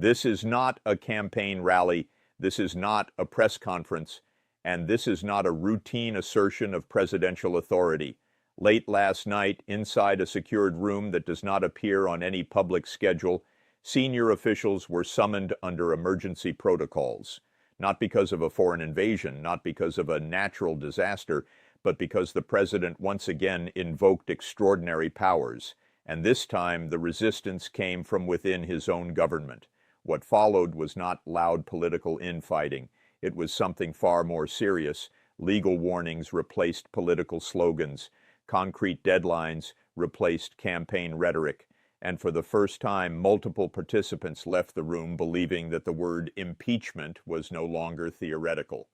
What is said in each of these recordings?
This is not a campaign rally. This is not a press conference. And this is not a routine assertion of presidential authority. Late last night, inside a secured room that does not appear on any public schedule, senior officials were summoned under emergency protocols. Not because of a foreign invasion, not because of a natural disaster, but because the president once again invoked extraordinary powers. And this time, the resistance came from within his own government. What followed was not loud political infighting. It was something far more serious. Legal warnings replaced political slogans. Concrete deadlines replaced campaign rhetoric. And for the first time, multiple participants left the room believing that the word impeachment was no longer theoretical.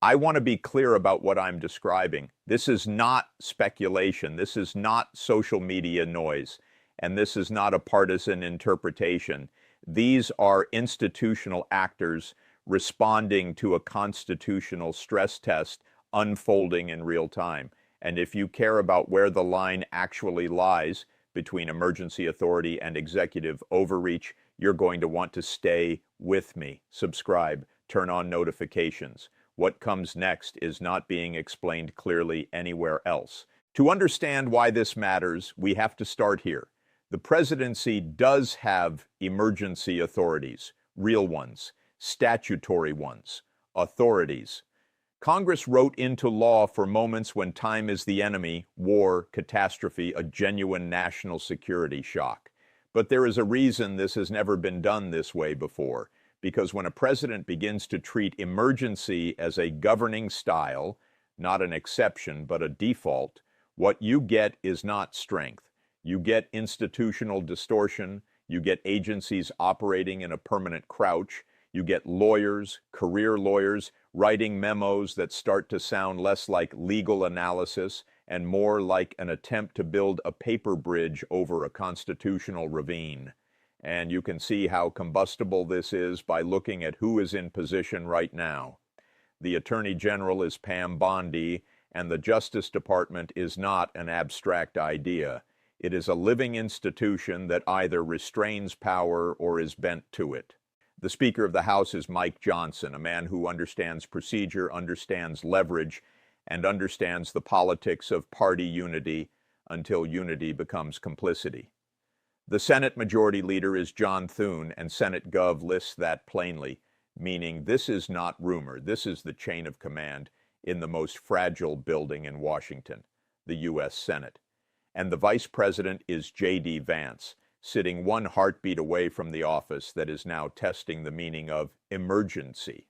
I want to be clear about what I'm describing. This is not speculation. This is not social media noise. And this is not a partisan interpretation. These are institutional actors responding to a constitutional stress test unfolding in real time. And if you care about where the line actually lies between emergency authority and executive overreach, you're going to want to stay with me. Subscribe, turn on notifications. What comes next is not being explained clearly anywhere else. To understand why this matters, we have to start here. The presidency does have emergency authorities, real ones, statutory ones, authorities. Congress wrote into law for moments when time is the enemy, war, catastrophe, a genuine national security shock. But there is a reason this has never been done this way before, because when a president begins to treat emergency as a governing style, not an exception but a default, what you get is not strength. You get institutional distortion, you get agencies operating in a permanent crouch, you get lawyers, career lawyers, writing memos that start to sound less like legal analysis and more like an attempt to build a paper bridge over a constitutional ravine. And you can see how combustible this is by looking at who is in position right now. The Attorney General is Pam Bondi, and the Justice Department is not an abstract idea. It is a living institution that either restrains power or is bent to it. The Speaker of the House is Mike Johnson, a man who understands procedure, understands leverage, and understands the politics of party unity until unity becomes complicity. The Senate Majority Leader is John Thune, and Senate Gov lists that plainly, meaning this is not rumor. This is the chain of command in the most fragile building in Washington, the U.S. Senate. And the Vice President is J.D. Vance, sitting one heartbeat away from the office that is now testing the meaning of emergency.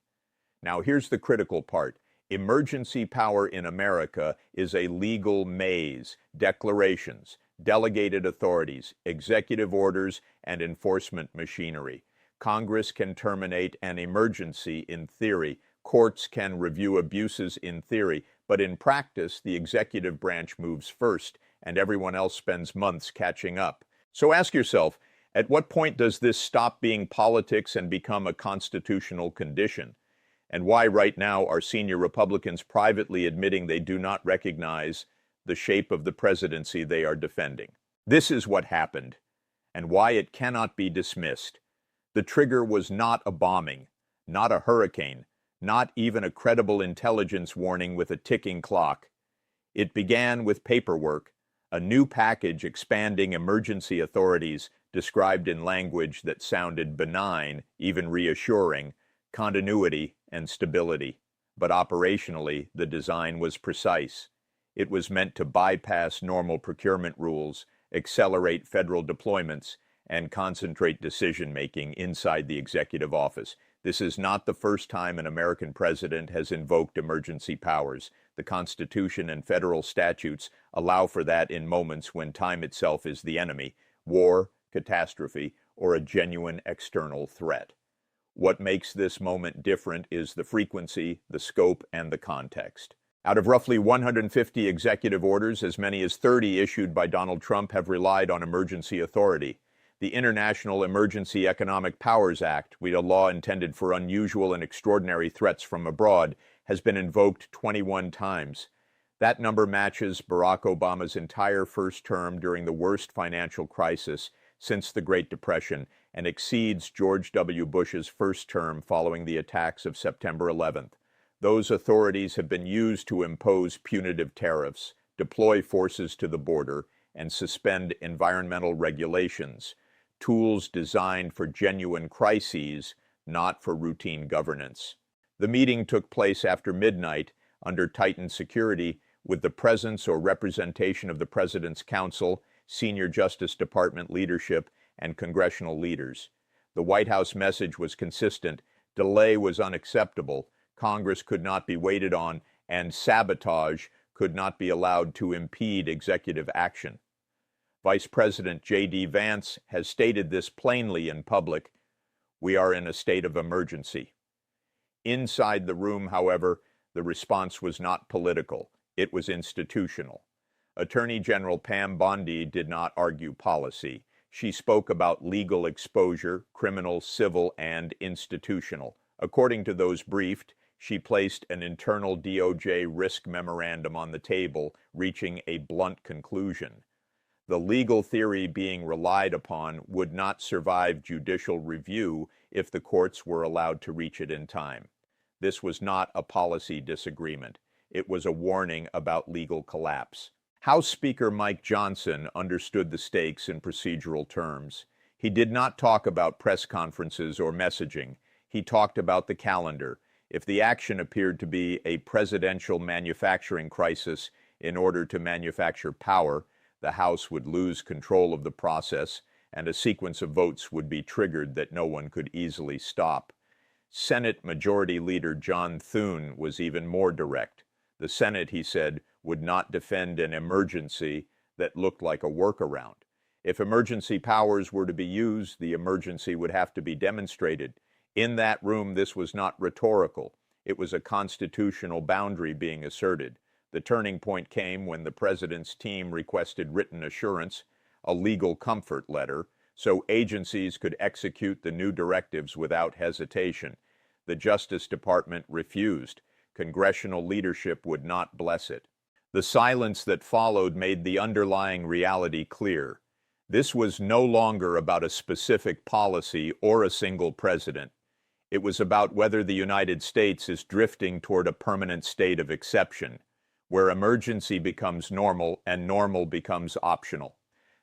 Now, here's the critical part. Emergency power in America is a legal maze, declarations, delegated authorities, executive orders, and enforcement machinery. Congress can terminate an emergency in theory. Courts can review abuses in theory. But in practice, the executive branch moves first, and everyone else spends months catching up. So ask yourself, at what point does this stop being politics and become a constitutional condition? And why right now are senior Republicans privately admitting they do not recognize the shape of the presidency they are defending? This is what happened, and why it cannot be dismissed. The trigger was not a bombing, not a hurricane, not even a credible intelligence warning with a ticking clock. It began with paperwork, a new package expanding emergency authorities described in language that sounded benign, even reassuring, continuity and stability. But operationally, the design was precise. It was meant to bypass normal procurement rules, accelerate federal deployments, and concentrate decision-making inside the executive office. This is not the first time an American president has invoked emergency powers. The Constitution and federal statutes allow for that in moments when time itself is the enemy, war, catastrophe, or a genuine external threat. What makes this moment different is the frequency, the scope, and the context. Out of roughly 150 executive orders, as many as 30 issued by Donald Trump have relied on emergency authority. The International Emergency Economic Powers Act, a law intended for unusual and extraordinary threats from abroad, has been invoked 21 times. That number matches Barack Obama's entire first term during the worst financial crisis since the Great Depression, and exceeds George W. Bush's first term following the attacks of September 11th. Those authorities have been used to impose punitive tariffs, deploy forces to the border, and suspend environmental regulations, tools designed for genuine crises, not for routine governance. The meeting took place after midnight under tightened security with the presence or representation of the President's counsel, senior Justice Department leadership, and congressional leaders. The White House message was consistent. Delay was unacceptable. Congress could not be waited on, and sabotage could not be allowed to impede executive action. Vice President J.D. Vance has stated this plainly in public. We are in a state of emergency. Inside the room, however, the response was not political. It was institutional. Attorney General Pam Bondi did not argue policy. She spoke about legal exposure, criminal, civil, and institutional. According to those briefed, she placed an internal DOJ risk memorandum on the table, reaching a blunt conclusion. The legal theory being relied upon would not survive judicial review if the courts were allowed to reach it in time. This was not a policy disagreement. It was a warning about legal collapse. House Speaker Mike Johnson understood the stakes in procedural terms. He did not talk about press conferences or messaging. He talked about the calendar. If the action appeared to be a presidential manufacturing crisis in order to manufacture power, the House would lose control of the process, and a sequence of votes would be triggered that no one could easily stop. Senate Majority Leader John Thune was even more direct. The Senate, he said, would not defend an emergency that looked like a workaround. If emergency powers were to be used, the emergency would have to be demonstrated. In that room, this was not rhetorical. It was a constitutional boundary being asserted. The turning point came when the president's team requested written assurance, a legal comfort letter, so agencies could execute the new directives without hesitation. The Justice Department refused. Congressional leadership would not bless it. The silence that followed made the underlying reality clear. This was no longer about a specific policy or a single president. It was about whether the United States is drifting toward a permanent state of exception, where emergency becomes normal and normal becomes optional.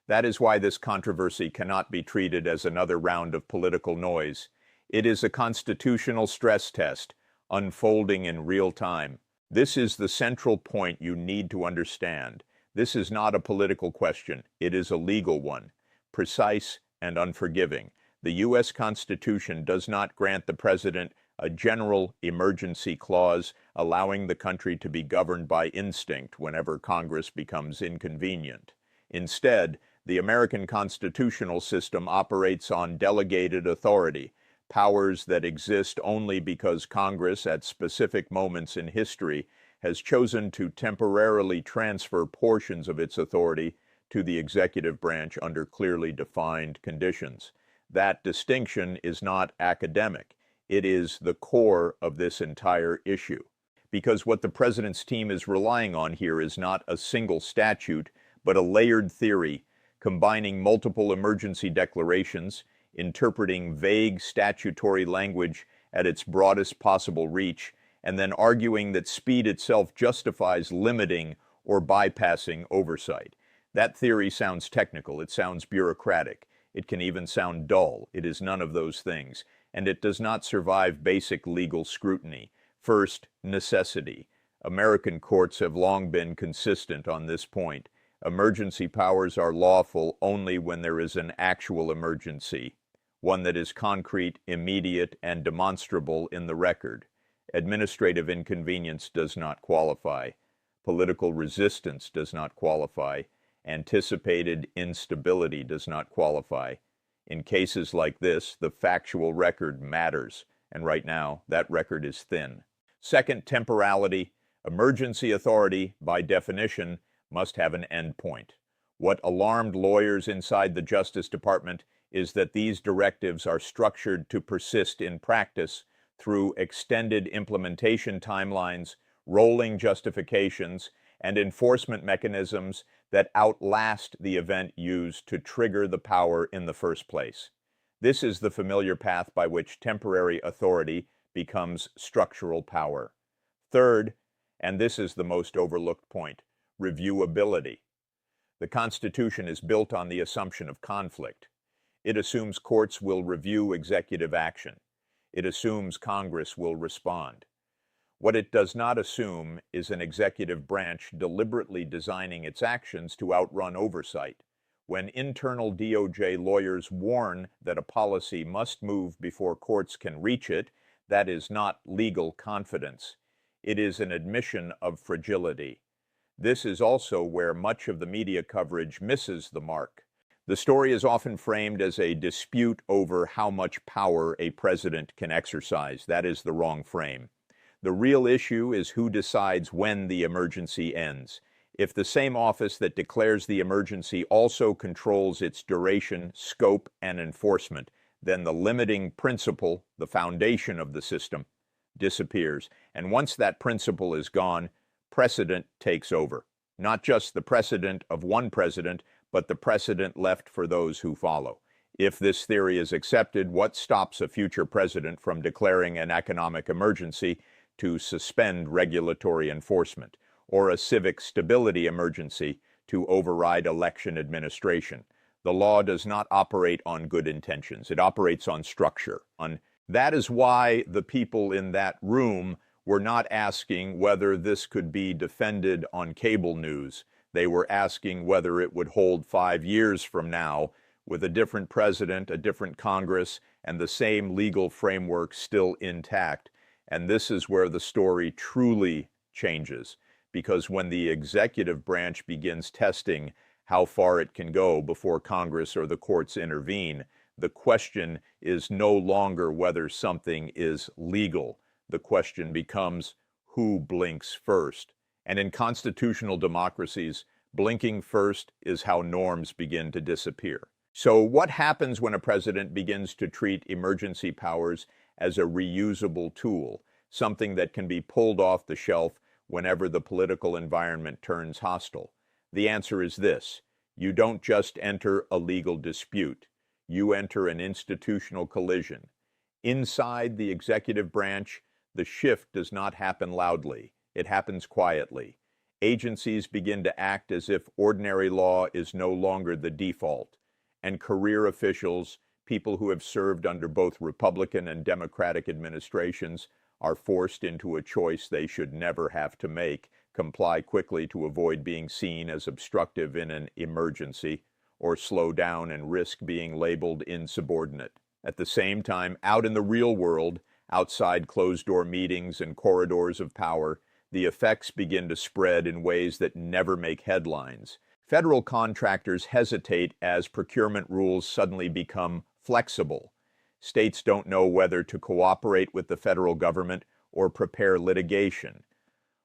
That is why this controversy cannot be treated as another round of political noise. It is a constitutional stress test, unfolding in real time. This is the central point you need to understand. This is not a political question. It is a legal one, precise and unforgiving. The U.S. Constitution does not grant the president a general emergency clause allowing the country to be governed by instinct whenever Congress becomes inconvenient. Instead, the American constitutional system operates on delegated authority, powers that exist only because Congress, at specific moments in history, has chosen to temporarily transfer portions of its authority to the executive branch under clearly defined conditions. That distinction is not academic. It is the core of this entire issue. Because what the president's team is relying on here is not a single statute, but a layered theory combining multiple emergency declarations, interpreting vague statutory language at its broadest possible reach, and then arguing that speed itself justifies limiting or bypassing oversight. That theory sounds technical, it sounds bureaucratic, it can even sound dull. It is none of those things, and it does not survive basic legal scrutiny. First, necessity. American courts have long been consistent on this point. Emergency powers are lawful only when there is an actual emergency, one that is concrete, immediate, and demonstrable in the record. Administrative inconvenience does not qualify. Political resistance does not qualify. Anticipated instability does not qualify. In cases like this, the factual record matters, and right now, that record is thin. Second, temporality. Emergency authority, by definition, must have an endpoint. What alarmed lawyers inside the Justice Department is that these directives are structured to persist in practice through extended implementation timelines, rolling justifications, and enforcement mechanisms that outlast the event used to trigger the power in the first place. This is the familiar path by which temporary authority becomes structural power. Third, and this is the most overlooked point, reviewability. The Constitution is built on the assumption of conflict. It assumes courts will review executive action. It assumes Congress will respond. What it does not assume is an executive branch deliberately designing its actions to outrun oversight. When internal DOJ lawyers warn that a policy must move before courts can reach it, that is not legal confidence. It is an admission of fragility. This is also where much of the media coverage misses the mark. The story is often framed as a dispute over how much power a president can exercise. That is the wrong frame. The real issue is who decides when the emergency ends. If the same office that declares the emergency also controls its duration, scope, and enforcement, then the limiting principle, the foundation of the system, disappears. And once that principle is gone, precedent takes over. Not just the precedent of one president, but the precedent left for those who follow. If this theory is accepted, what stops a future president from declaring an economic emergency to suspend regulatory enforcement, or a civic stability emergency to override election administration? The law does not operate on good intentions. It operates on structure. That is why the people in that room were not asking whether this could be defended on cable news. They were asking whether it would hold 5 years from now with a different president, a different Congress, and the same legal framework still intact. And this is where the story truly changes, because when the executive branch begins testing how far it can go before Congress or the courts intervene, the question is no longer whether something is legal. The question becomes who blinks first. And in constitutional democracies, blinking first is how norms begin to disappear. So what happens when a president begins to treat emergency powers as a reusable tool, something that can be pulled off the shelf whenever the political environment turns hostile? The answer is this: you don't just enter a legal dispute, you enter an institutional collision. Inside the executive branch, the shift does not happen loudly, it happens quietly. Agencies begin to act as if ordinary law is no longer the default, and career officials, people who have served under both Republican and Democratic administrations, are forced into a choice they should never have to make: comply quickly to avoid being seen as obstructive in an emergency, or slow down and risk being labeled insubordinate. At the same time, out in the real world, outside closed-door meetings and corridors of power, the effects begin to spread in ways that never make headlines. Federal contractors hesitate as procurement rules suddenly become flexible. States don't know whether to cooperate with the federal government or prepare litigation.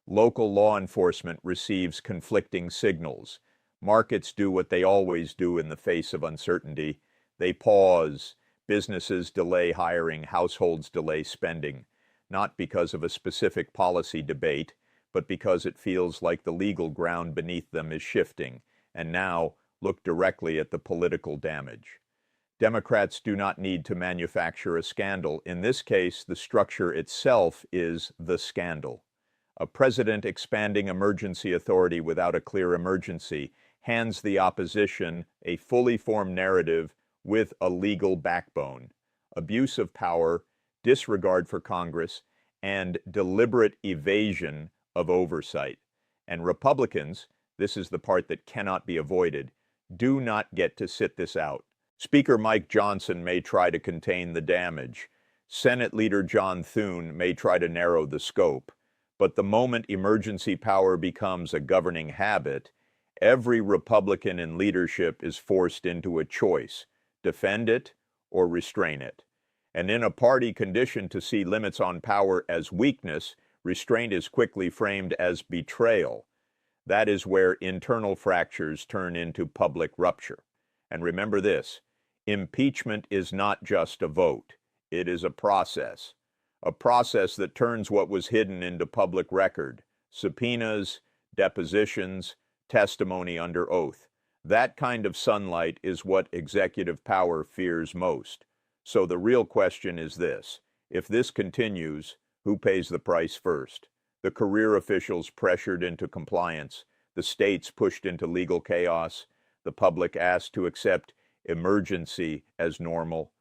Local law enforcement receives conflicting signals. Markets do what they always do in the face of uncertainty. They pause. Businesses delay hiring. Households delay spending. Not because of a specific policy debate, but because it feels like the legal ground beneath them is shifting. And now, look directly at the political damage. Democrats do not need to manufacture a scandal. In this case, the structure itself is the scandal. A president expanding emergency authority without a clear emergency hands the opposition a fully formed narrative with a legal backbone. Abuse of power, disregard for Congress, and deliberate evasion of oversight. And Republicans, this is the part that cannot be avoided, do not get to sit this out. Speaker Mike Johnson may try to contain the damage. Senate Leader John Thune may try to narrow the scope. But the moment emergency power becomes a governing habit, every Republican in leadership is forced into a choice: defend it or restrain it. And in a party conditioned to see limits on power as weakness, restraint is quickly framed as betrayal. That is where internal fractures turn into public rupture. And remember this: impeachment is not just a vote. It is a process that turns what was hidden into public record: subpoenas, depositions, testimony under oath. That kind of sunlight is what executive power fears most. So the real question is this: if this continues, who pays the price first? The career officials pressured into compliance, the states pushed into legal chaos, the public asked to accept emergency as normal,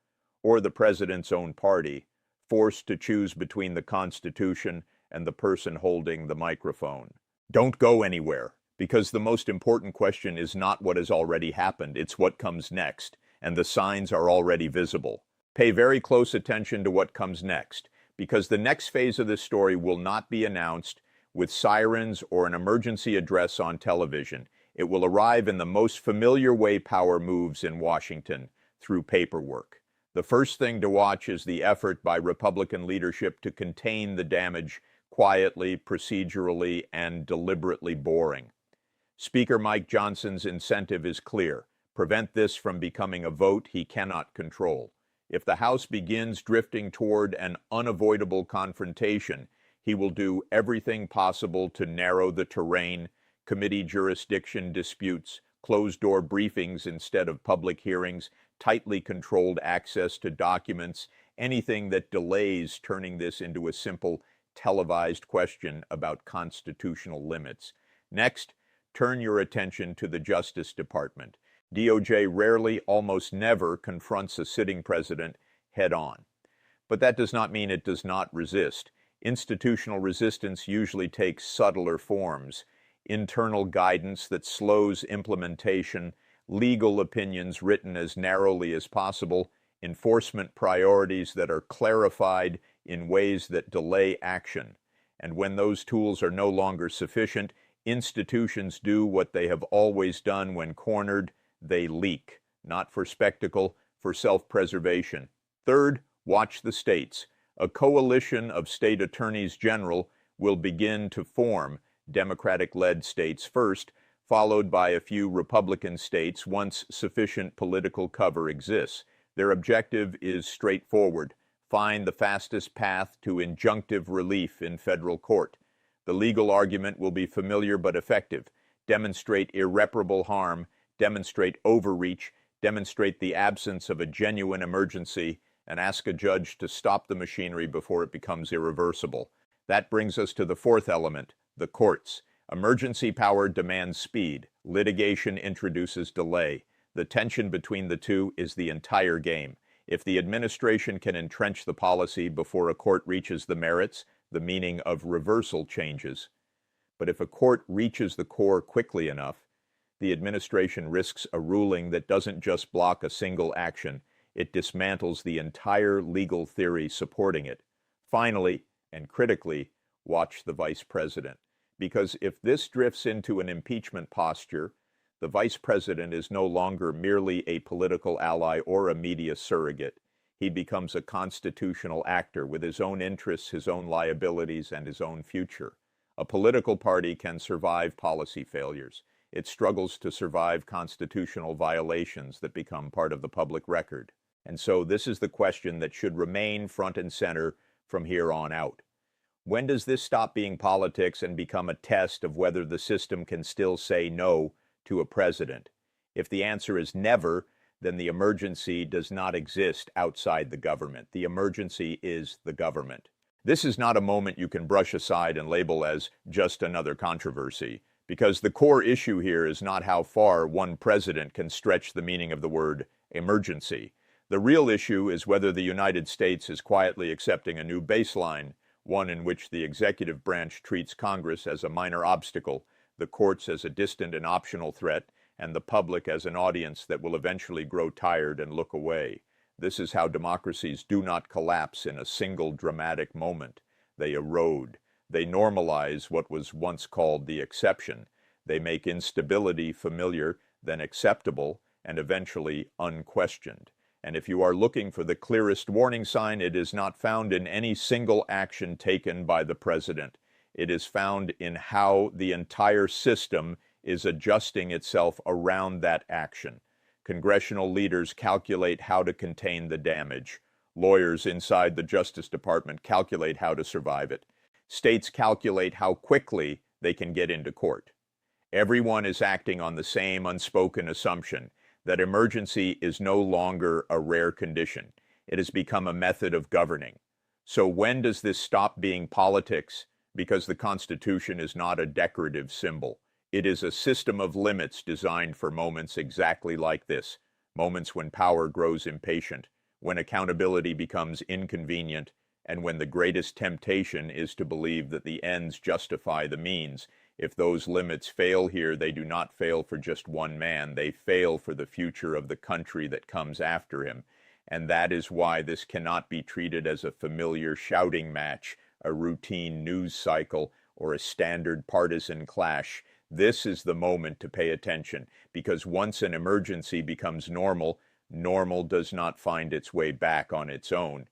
or the president's own party, forced to choose between the Constitution and the person holding the microphone? Don't go anywhere, because the most important question is not what has already happened, it's what comes next, and the signs are already visible. Pay very close attention to what comes next, because the next phase of this story will not be announced with sirens or an emergency address on television. It will arrive in the most familiar way power moves in Washington, through paperwork. The first thing to watch is the effort by Republican leadership to contain the damage quietly, procedurally, and deliberately boring. Speaker Mike Johnson's incentive is clear: prevent this from becoming a vote he cannot control. If the House begins drifting toward an unavoidable confrontation, he will do everything possible to narrow the terrain: committee jurisdiction disputes, closed-door briefings instead of public hearings, tightly controlled access to documents, anything that delays turning this into a simple, televised question about constitutional limits. Next, turn your attention to the Justice Department. DOJ rarely, almost never, confronts a sitting president head-on. But that does not mean it does not resist. Institutional resistance usually takes subtler forms: internal guidance that slows implementation, legal opinions written as narrowly as possible, enforcement priorities that are clarified in ways that delay action. And when those tools are no longer sufficient, institutions do what they have always done when cornered: they leak, not for spectacle, for self-preservation. Third, watch the states. A coalition of state attorneys general will begin to form, Democratic-led states first, followed by a few Republican states once sufficient political cover exists. Their objective is straightforward: find the fastest path to injunctive relief in federal court. The legal argument will be familiar but effective: demonstrate irreparable harm, demonstrate overreach, demonstrate the absence of a genuine emergency, and ask a judge to stop the machinery before it becomes irreversible. That brings us to the fourth element: the courts. Emergency power demands speed. Litigation introduces delay. The tension between the two is the entire game. If the administration can entrench the policy before a court reaches the merits, the meaning of reversal changes. But if a court reaches the core quickly enough, the administration risks a ruling that doesn't just block a single action, it dismantles the entire legal theory supporting it. Finally, and critically, watch the vice president. Because if this drifts into an impeachment posture, the vice president is no longer merely a political ally or a media surrogate. He becomes a constitutional actor with his own interests, his own liabilities, and his own future. A political party can survive policy failures. It struggles to survive constitutional violations that become part of the public record. And so this is the question that should remain front and center from here on out. When does this stop being politics and become a test of whether the system can still say no to a president? If the answer is never, then the emergency does not exist outside the government. The emergency is the government. This is not a moment you can brush aside and label as just another controversy, because the core issue here is not how far one president can stretch the meaning of the word emergency. The real issue is whether the United States is quietly accepting a new baseline, one in which the executive branch treats Congress as a minor obstacle, the courts as a distant and optional threat, and the public as an audience that will eventually grow tired and look away. This is how democracies do not collapse in a single dramatic moment. They erode. They normalize what was once called the exception. They make instability familiar, then acceptable, and eventually unquestioned. And if you are looking for the clearest warning sign, it is not found in any single action taken by the president. It is found in how the entire system is adjusting itself around that action. Congressional leaders calculate how to contain the damage. Lawyers inside the Justice Department calculate how to survive it. States calculate how quickly they can get into court. Everyone is acting on the same unspoken assumption that emergency is no longer a rare condition. It has become a method of governing. So when does this stop being politics? Because the Constitution is not a decorative symbol. It is a system of limits designed for moments exactly like this, moments when power grows impatient, when accountability becomes inconvenient, and when the greatest temptation is to believe that the ends justify the means. If those limits fail here, they do not fail for just one man. They fail for the future of the country that comes after him. And that is why this cannot be treated as a familiar shouting match, a routine news cycle, or a standard partisan clash. This is the moment to pay attention, because once an emergency becomes normal, normal does not find its way back on its own.